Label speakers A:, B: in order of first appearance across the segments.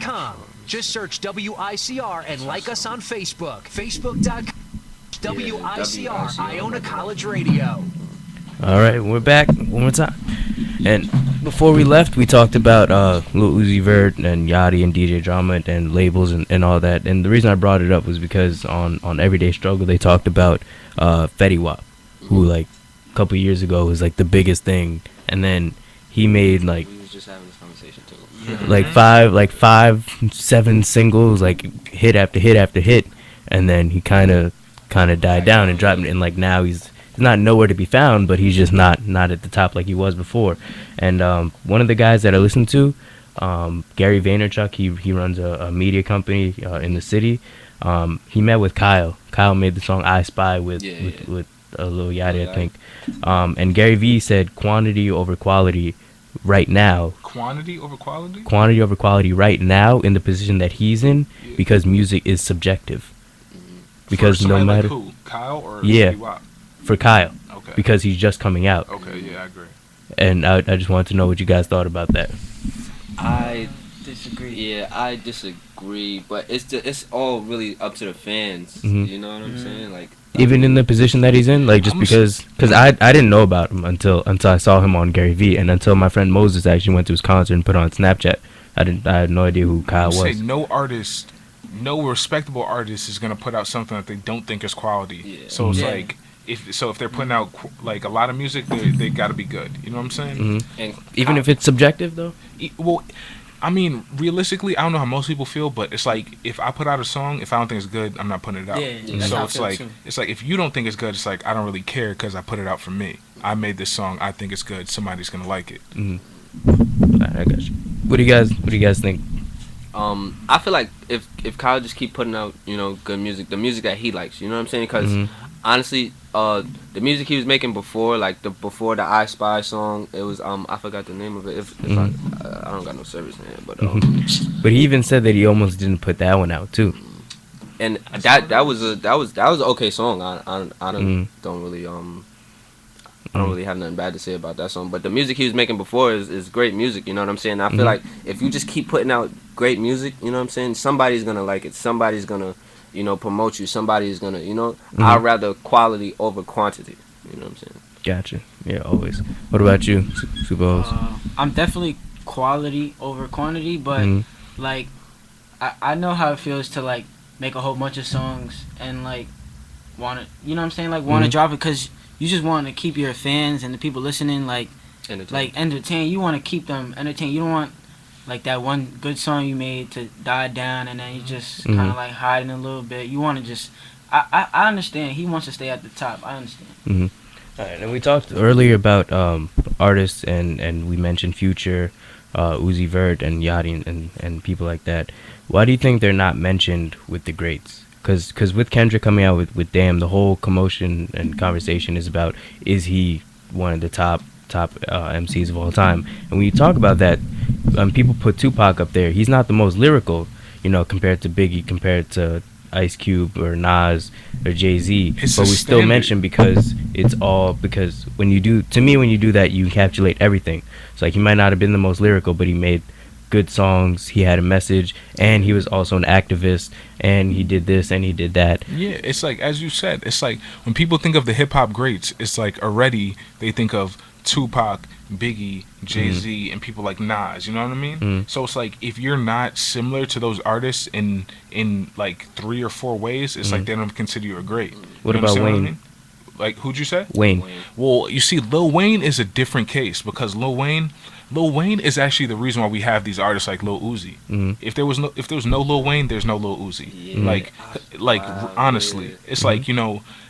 A: Facebook.com. Just search WICR and like us on Facebook. Facebook.com. WICR, Iona College Radio.
B: All right, we're back one more time. And before we left, we talked about Lil Uzi Vert and Yachty and DJ Drama and labels and all that. And the reason I brought it up was because on Everyday Struggle, they talked about Fetty Wap, who like a couple years ago was like the biggest thing. And then he made like...
C: We was just having this conversation too.
B: like 7 singles, like hit after hit after hit. And then he kind of died down and dropped, and like now he's not nowhere to be found, but he's just not at the top like he was before. And one of the guys that I listen to, Gary Vaynerchuk, he runs a media company in the city. He met with Kyle. Kyle made the song I Spy with Lil Yachty, I think. And Gary V said quantity over quality right now.
D: Quantity over quality?
B: Quantity over quality right now in the position that he's in, because music is subjective. Because
D: for
B: no matter
D: like who? Kyle or
B: yeah, for Kyle,
D: okay,
B: because he's just coming out.
D: Okay, yeah, I agree.
B: And I just wanted to know what you guys thought about that.
C: I disagree. Yeah, I disagree, but it's all really up to the fans.
B: Mm-hmm.
C: You know what I'm saying? Like
B: even in the position that he's in, like just because I didn't know about him until I saw him on Gary V, and until my friend Moses actually went to his concert and put on Snapchat. I had no idea who Kyle was.
D: Say no respectable artist is gonna put out something that they don't think is quality. Yeah. So it's like if they're putting out like a lot of music, they got to be good. You know what I'm saying?
B: Mm-hmm. And even if it's subjective though.
D: Well, I mean, realistically, I don't know how most people feel, but it's like if I put out a song, if I don't think it's good, I'm not putting it out.
C: Yeah,
D: so it's like if you don't think it's good, it's like I don't really care because I put it out for me. I made this song. I think it's good. Somebody's gonna like it.
B: Mm-hmm. Right, I got you. What do you guys think?
C: I feel like if Kyle just keep putting out, good music, the music that he likes, you know what I'm saying? Because honestly, the music he was making before, like before the I Spy song, it was I forgot the name of it. If I don't got no service in it, but
B: but he even said that he almost didn't put that one out too.
C: And that was an okay song. I don't really I don't really have nothing bad to say about that song. But the music he was making before is great music, you know what I'm saying? I feel like if you just keep putting out great music, you know what I'm saying, somebody's going to like it. Somebody's going to, promote you. Somebody's going to, I'd rather quality over quantity, you know what I'm saying?
B: Gotcha. Yeah, always. What about you, Super Host?
E: I'm definitely quality over quantity, but, like, I know how it feels to, like, make a whole bunch of songs and, like, want to, you know what I'm saying, like, want to drop it because you just want to keep your fans and the people listening entertained. You want to keep them entertained. You don't want like that one good song you made to die down and then you just kind of like hiding a little bit. You want to just I understand. He wants to stay at the top. I understand.
B: All right, and we talked earlier about artists and we mentioned Future, Uzi Vert and Yachty and people like that. Why do you think they're not mentioned with the greats? Because with Kendrick coming out with Damn, the whole commotion and conversation is about, is he one of the top MCs of all time? And when you talk about that, people put Tupac up there. He's not the most lyrical, compared to Biggie, compared to Ice Cube or Nas or Jay-Z. But we still mention because when you do that, you encapsulate everything. So like he might not have been the most lyrical, but he made good songs, he had a message, and he was also an activist, and he did this and he did that.
D: Yeah, it's like, as you said, it's like when people think of the hip-hop greats, it's like already they think of Tupac, Biggie, Jay-Z, and people like Nas, you know what I mean? So it's like if you're not similar to those artists in like 3 or 4 ways, it's like they don't consider you a great.
B: What about Wayne?
D: What I mean? Like, who'd you say?
B: Wayne.
D: Well, you see, Lil Wayne is a different case because Lil Wayne is actually the reason why we have these artists like Lil Uzi. If there was no Lil Wayne, there's no Lil Uzi. Yeah. Honestly, it's like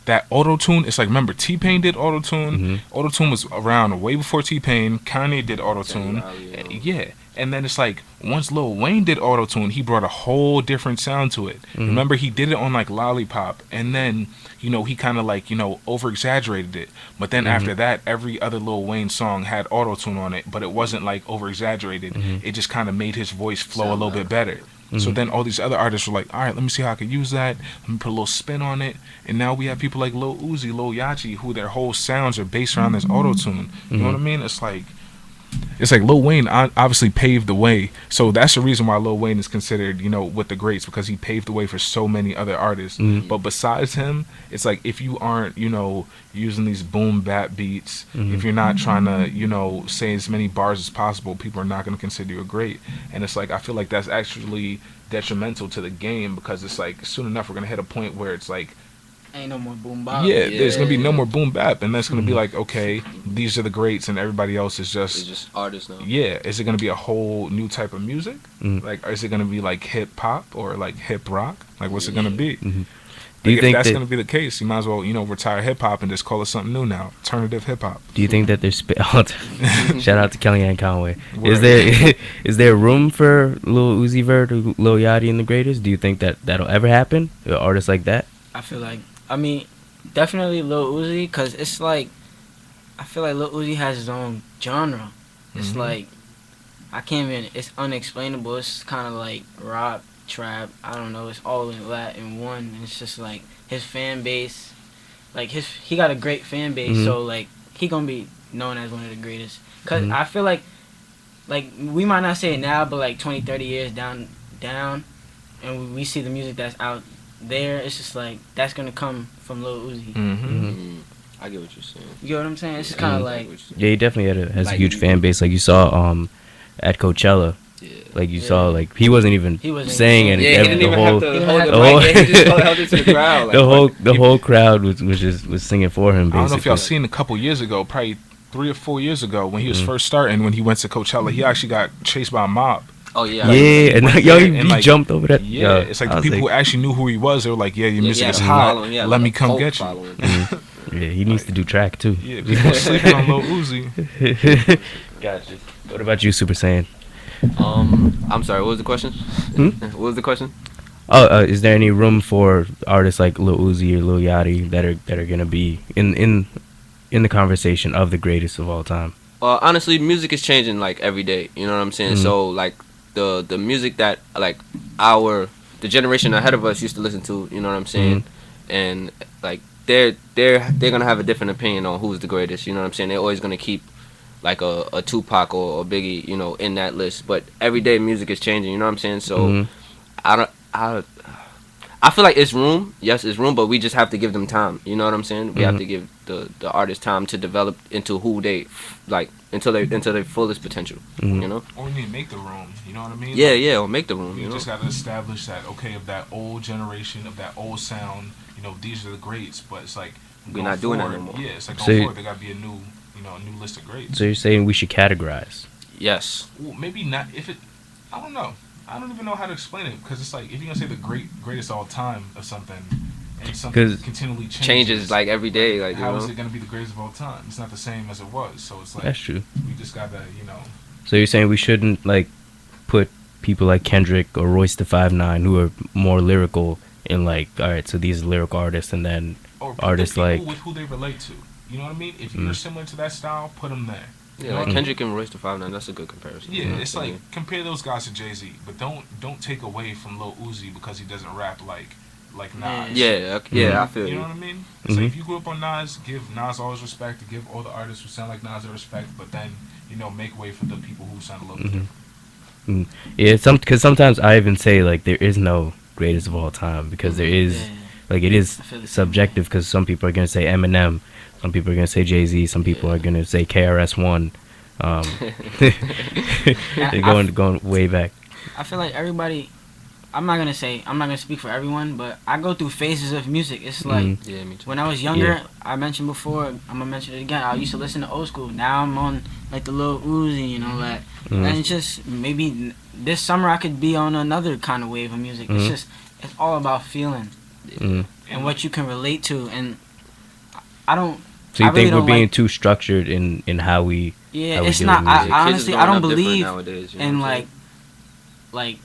D: that auto-tune. It's like, remember T-Pain did auto-tune. Auto-tune was around way before T-Pain. Kanye did auto-tune. Yeah. And then it's like once Lil Wayne did auto-tune, he brought a whole different sound to it. Remember, he did it on like Lollipop, and then he kind of like over-exaggerated it. But then after that, every other Lil Wayne song had auto-tune on it, but it wasn't like over-exaggerated. It just kind of made his voice flow a little bit better. So then all these other artists were like, all right, let me see how I can use that. Let me put a little spin on it. And now we have people like Lil Uzi, Lil Yachty, who their whole sounds are based around this auto-tune. You know what I mean? It's like it's like Lil Wayne obviously paved the way. So that's the reason why Lil Wayne is considered, with the greats, because he paved the way for so many other artists. But besides him, it's like if you aren't, using these boom bap beats, if you're not trying to, say as many bars as possible, people are not going to consider you a great. And it's like, I feel like that's actually detrimental to the game, because it's like soon enough we're going to hit a point where it's like,
E: ain't no more boom bap.
D: Yeah, there's gonna be no more boom bap, and that's gonna be like, okay, these are the greats, and everybody else is
C: It's just artists now.
D: Yeah, is it gonna be a whole new type of music? Like, is it gonna be like hip hop or like hip rock? Like, what's it gonna be?
B: Do you
D: If
B: think
D: that's
B: that,
D: gonna be the case, you might as well, retire hip hop and just call it something new now, alternative hip hop.
B: Do you think that there's shout out to Kellyanne Conway?
D: Word.
B: Is there room for Lil Uzi Vert or Lil Yachty and the Greatest? Do you think that that'll ever happen? Artists like that?
E: I feel like, definitely Lil Uzi, because it's like, I feel like Lil Uzi has his own genre. It's like, I can't even, it's unexplainable. It's kind of like rock, trap, I don't know, it's all in that in one. And it's just like, his fan base, like, he got a great fan base, so like, he gonna be known as one of the greatest. Because I feel like, we might not say it now, but like 20, 30 years down, and we see the music that's out there, it's just like, that's gonna come from Lil Uzi.
C: I get what you're saying.
E: You get what I'm saying? It's just kind of like,
B: Yeah, he definitely has a
C: Like,
B: huge fan base. Like you saw at Coachella.
C: Yeah.
B: Like you saw, like he wasn't even saying
E: even-
B: anything.
C: Yeah, he didn't even have to hold the
B: the whole-
C: mic. Yeah, he just held it to the crowd. Like,
B: the whole crowd was singing for him. Basically.
D: I don't know if y'all seen a couple years ago, probably 3 or 4 years ago, when he was first starting, when he went to Coachella, he actually got chased by a mob.
C: oh yeah.
B: Yeah, and
D: went
B: yo,
D: there
B: he
D: and, like,
B: jumped over that.
D: Yeah,
B: yo,
D: it's like
B: I
D: the
B: was
D: people who actually knew who he was. They were like, "Yeah, your music
C: Yeah,
D: is
C: the
D: hot.
C: following, yeah,
D: Let
C: like
D: me
C: a
D: come
C: cult
D: get you."
C: following.
B: Yeah, he needs to do track too.
D: Yeah, people sleeping on Lil Uzi.
B: Gotcha. What about you, Super Saiyan?
C: I'm sorry. What was the question? What was the question?
B: Oh, is there any room for artists like Lil Uzi or Lil Yachty that are gonna be in the conversation of the greatest of all time?
C: Honestly, music is changing like every day. You know what I'm saying? So like the music that like the generation ahead of us used to listen to. You know what I'm saying? And like they're gonna have a different opinion on who's the greatest. You know what I'm saying? They're always gonna keep like a Tupac or Biggie, in that list. But every day music is changing. You know what I'm saying? So I feel like it's room. Yes, it's room, but we just have to give them time. You know what I'm saying? We have to give the artist time to develop into who they like into their fullest potential. You know?
D: Or we need to make the room. You know what I mean?
C: Yeah, or make the room.
D: You
C: You know?
D: just got to establish that, okay, of that old generation, of that old sound, these are the greats, but it's like,
C: We're
D: going
C: not doing that no
D: forward-
C: more.
D: Yeah, it's like
B: So
D: going
B: you-
D: forward, there got to be a new list of greats.
B: So you're saying we should categorize?
C: Yes.
D: Well, maybe not, I don't know. I don't even know how to explain it, because it's like, if you're going to say the greatest all time of something, and something
B: 'Cause
D: continually
C: Changes like every day. Like
D: how is it going to be the greatest of all time? It's not the same as it was, so it's like,
B: That's true.
D: we just got to,
B: So you're saying we shouldn't like put people like Kendrick or Royce the 5'9" who are more lyrical in like, all right, so these are lyrical artists, and then
D: or put
B: artists
D: the people
B: like
D: with who they relate to. You know what I mean? If you're similar to that style, put them there.
C: Yeah, like Kendrick and Royce the 5'9", that's a good comparison.
D: Yeah, it's like, compare those guys to Jay-Z, but don't take away from Lil Uzi because he doesn't rap like Nas.
C: Yeah, I feel
D: You
C: you.
D: know what I mean? It's like, if you grew up on Nas, give Nas all his respect, give all the artists who sound like Nas their respect, but then, make way for the people who sound a little bit different.
B: yeah, because sometimes I even say like there is no greatest of all time, because there is like it is
E: I feel the same
B: subjective, because some people are gonna say Eminem, some people are gonna say Jay-Z, some people are gonna say KRS-One. They're going way back.
E: I feel like everybody, I'm not gonna speak for everyone, but I go through phases of music. It's like,
C: Yeah, me too.
E: when I was younger,
B: Yeah.
E: I mentioned before, I'm gonna mention it again, I used to listen to old school. Now I'm on like the Lil Uzi, and it's just, maybe this summer I could be on another kind of wave of music. It's all about feeling and what you can relate to, and I don't.
B: So you
E: I really
B: think we're
E: don't
B: being
E: like-
B: too structured in how we
E: Yeah,
B: how we
E: it's
B: deal
E: not.
B: with music?
E: I
C: Kids is
E: honestly, I
C: growing
E: don't
C: up different
E: believe
C: nowadays, you know
E: in
C: what I'm
E: like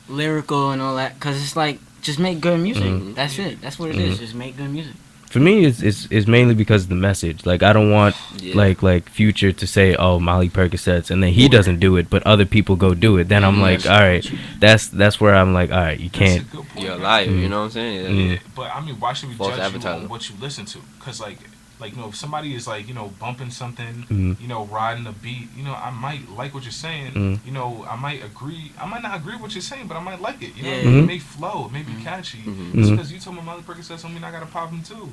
E: lyrical and all that, because it's like, just make good music. That's it. That's what it is. Just make good music.
B: For me, it's mainly because of the message. Like, I don't want like Future to say, "Oh, Molly Percocets," and then he doesn't do it, but other people go do it. Then I'm like, all right, that's where I'm like, all right, you can't.
D: That's a good point.
C: You're a liar, you know what I'm saying?
D: Yeah, but I mean, why should we
C: False
D: judge you
C: advertising.
D: on what you listen to? Because like, Like, if somebody is like, bumping something, riding a beat, I might like what you're saying. I might agree. I might not agree with what you're saying, but I might like it. It may flow, it may be catchy. Just because you told me Molly Perkins said something, I gotta pop him too.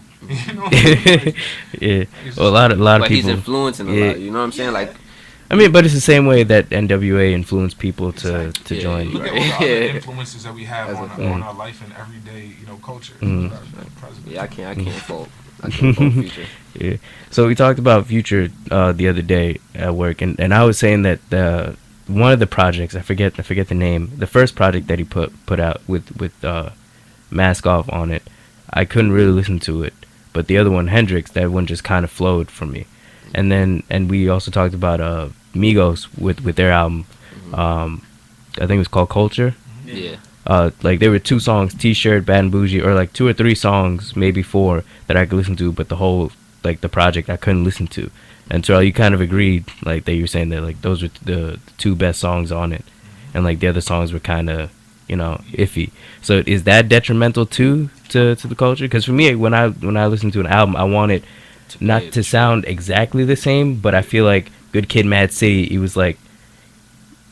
B: Yeah. Well, a lot of
C: but
B: people.
C: he's influencing a lot. You know what I'm saying? Like.
B: I mean, but it's the same way that NWA influenced people to join.
D: Look at all the other influences that we have on our life and everyday, culture.
C: Yeah, I can't fault. I can't fault Future.
B: Yeah. So we talked about Future the other day at work, and I was saying that one of the projects, I forget the name, the first project that he put out with Mask Off on it, I couldn't really listen to it, but the other one, Hendrix, that one just kind of flowed for me. And we also talked about Migos with their album. I think it was called Culture.
C: Yeah.
B: Like there were 2 songs, T-Shirt, Bad and Bougie, or like 2 or 3 songs, maybe 4 that I could listen to, but the whole like the project I couldn't listen to. And Terrell, you kind of agreed, like that you were saying that like those were the 2 best songs on it, and like the other songs were kind of iffy. So is that detrimental to the culture? Because for me, when I listen to an album, I want it not to sound exactly the same, but I feel like Good Kid, Mad City, it was like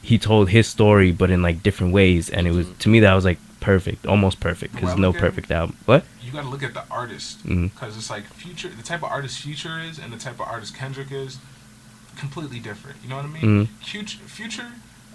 B: he told his story but in like different ways, and it was, to me, that was like perfect, almost perfect, because no perfect album. What?
D: You gotta look at the artist, because it's like Future, the type of artist Future is and the type of artist Kendrick is completely different. You know what I mean? Future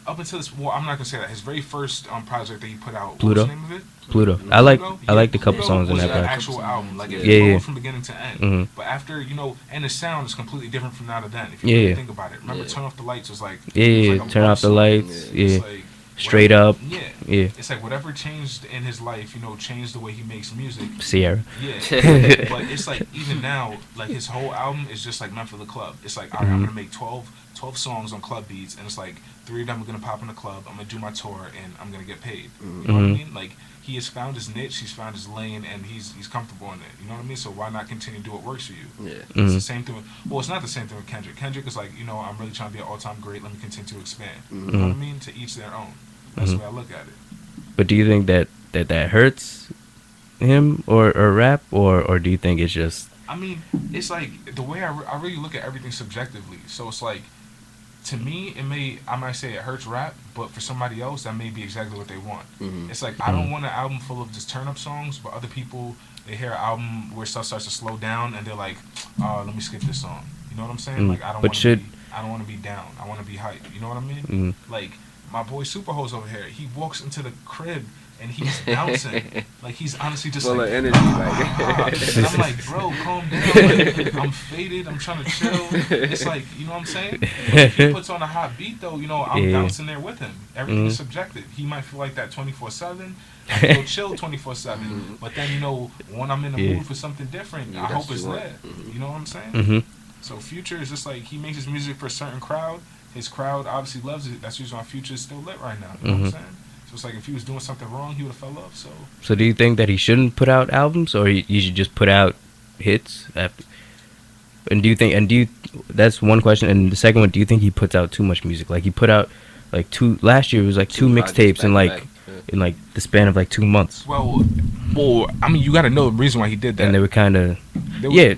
D: up until this, well, I'm not gonna say that, his very first project that he put out,
B: Pluto.
D: what was the name of it?
B: Pluto. I liked a couple songs in that
D: project.
B: project.
D: Actual album, like it flowed from beginning to end. But after, and the sound is completely different from now to then. If you really think about it, remember, Turn Off the Lights was like
B: Turn Off the Lights.
D: Like,
B: Straight Up.
D: Yeah. It's like whatever changed in his life, changed the way he makes music.
B: Sierra.
D: Yeah. But it's like even now, like his whole album is just like meant for the club. It's like, all right, I'm gonna make 12 songs on club beats, and it's like 3 of them are gonna pop in the club. I'm gonna do my tour, and I'm gonna get paid. You know what I mean? Like, he has found his niche, he's found his lane, and he's comfortable in it. You know what I mean? So why not continue to do what works for you? Yeah. It's the same thing it's not the same thing with Kendrick. Kendrick is like, I'm really trying to be an all-time great. Let me continue to expand. You know what I mean? To each their own. That's the way I look at it.
B: But do you think that hurts him or rap, or do you think it's just?
D: I mean, it's like the way I really look at everything subjectively. So it's like, to me, I might say it hurts rap, but for somebody else, that may be exactly what they want. It's like, I don't want an album full of just turn-up songs, but other people, they hear an album where stuff starts to slow down, and they're like, oh, let me skip this song. You know what I'm saying? Like, I don't want to be down. I want to be hype. You know what I mean? Like, my boy Superhose over here, he walks into the crib and he's bouncing. Like, he's honestly just
C: full
D: of
C: energy.
D: And I'm like, bro, calm down. Like, I'm faded. I'm trying to chill. It's like, you know what I'm saying? But if he puts on a hot beat, though, I'm bouncing there with him. Everything is subjective. He might feel like that 24/7. I feel chill 24/7. But then, when I'm in the mood for something different, I hope it's lit. You know what I'm saying? So Future is just like, he makes his music for a certain crowd. His crowd obviously loves it. That's the reason why Future is still lit right now. You know what I'm saying? So it's like, if he was doing something wrong, he would have fell off. So
B: do you think that he shouldn't put out albums, or you should just put out hits? And do you? That's one question. And the second one, do you think he puts out too much music? Like, he put out like 2 last year. It was like 2 mixtapes in like the span of like 2 months.
D: Well, I mean, you got to know the reason why he did that.
B: And they were kind of yeah.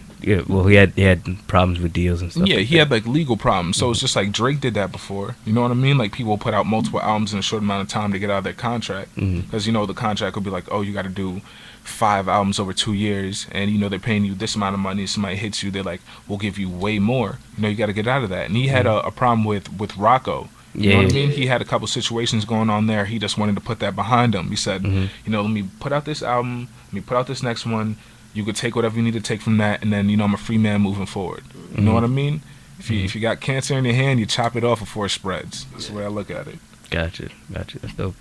B: Well, he had problems with deals and stuff.
D: Yeah,
B: like
D: he had like legal problems. So it's just like Drake did that before. You know what I mean? Like, people put out multiple albums in a short amount of time to get out of their contract, because the contract would be like, oh, you got to do 5 albums over 2 years, and they're paying you this amount of money. Somebody hits you, they're like, we'll give you way more. You got to get out of that. And he had a problem with Rocco. You know what I mean? He had a couple situations going on there. He just wanted to put that behind him. He said, let me put out this album, let me put out this next one. You could take whatever you need to take from that, and then, I'm a free man moving forward. You know what I mean? If you got cancer in your hand, you chop it off before it spreads. That's the way I look at it.
B: Gotcha. That's dope.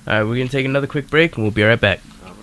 B: All right, we're going to take another quick break, and we'll be right back.
C: All right.